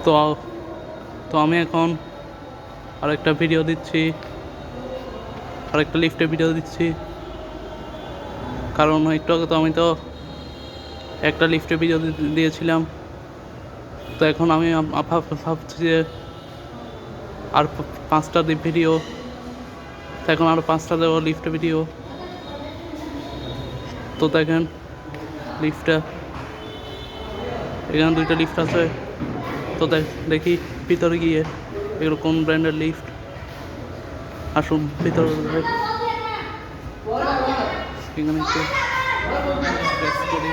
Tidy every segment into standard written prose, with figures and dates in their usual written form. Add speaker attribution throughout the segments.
Speaker 1: তো তো আমি এখন আরেকটা ভিডিও দিচ্ছি, আরেকটা লিফটের ভিডিও দিচ্ছি, কারণ একটু আগে তো আমি তো একটা লিফটের ভিডিও দিয়েছিলাম। তো এখন আমি ভাবছি যে আর 5টা ভিডিও, তো এখন আরও 5টা দেবো লিফটের ভিডিও। তো দেখেন লিফটটা, এখানে 2টা লিফট আছে। তো দেখি ভিতরে গিয়ে এগুলো কোন ব্র্যান্ডের লিফট। আসুন ভিতরে এখানে একটু প্রেস করি।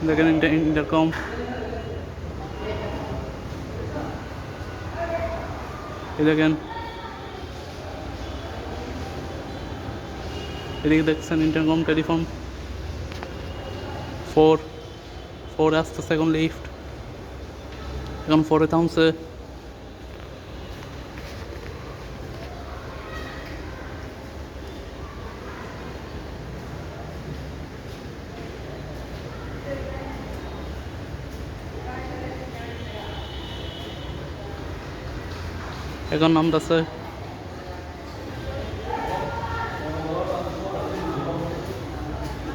Speaker 1: দেখেন ইন্টারকম, দেখেন এদিকে দেখছেন ইন্টারকম টেলিফোন 4 আসতেছে এখন লিফট, এখন 4-এ থামছে। এখন নামতেছে,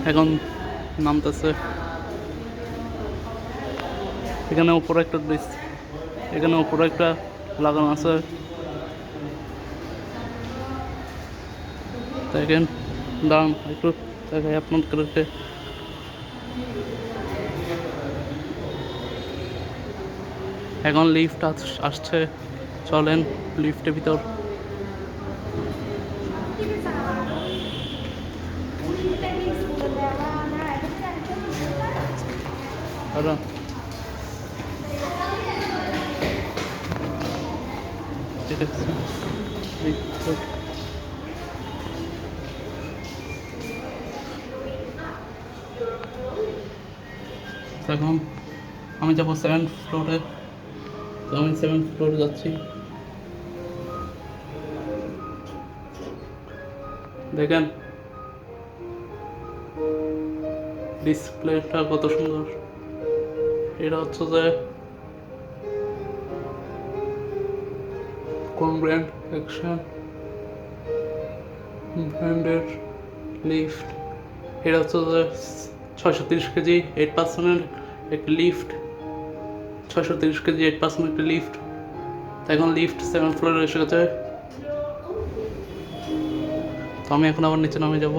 Speaker 1: এখন নামতেছে। এখানে উপরে একটা এখানে উপরে একটা লাগানো আছে, দেখেন। দাঁড়ান একটু দেখাই আপনাদেরকে। এখন লিফট আসছে, চলেন লিফটের ভিতর। ঠিক আছে, এখন আমি যাবো 7th ফ্লোরে। তো আমি 7th ফ্লোরে যাচ্ছি। দেখেন ডিসপ্লেটা কত সুন্দর। এটা হচ্ছে যে কোন ব্র্যান্ড, অ্যাকশন ব্র্যান্ডের লিফট। এটা হচ্ছে যে 630 কেজি 8% একটি লিফট, 630 কেজি 8% একটি লিফট। এখন লিফট 7th ফ্লোরে এসে গেছে। তো আমি এখন আবার নিচে নামে যাব।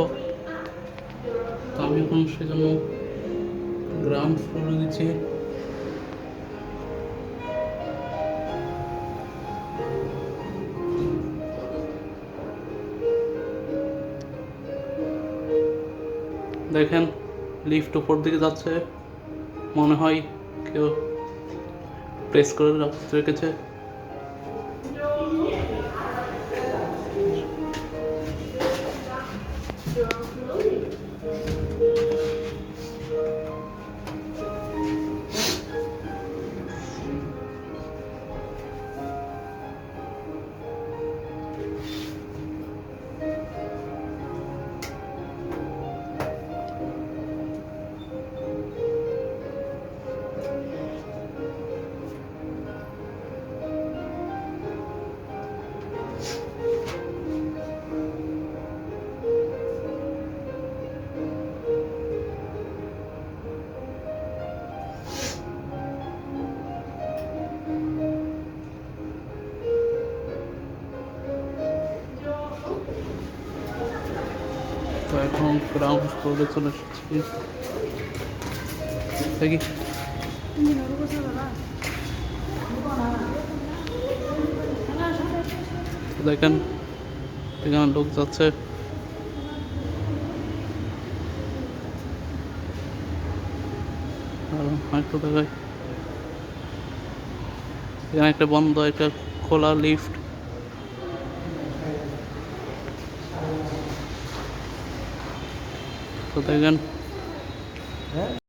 Speaker 1: তো আমি এখন সেজন্য গ্রাউন্ড ফ্লোরে দিচ্ছি। দেখেন লিফট উপর দিকে যাচ্ছে, মনে হয় কেউ প্রেস করে রেখেছে। তো এখন গ্রাউন্ড ফ্লোরে চলে এসেছি। দেখি দেখেন এখানে লোক যাচ্ছে। একটু দেখাই, এখানে একটা বন্ধ, একটা খোলা লিফট। তো দেখেন
Speaker 2: হ্যাঁ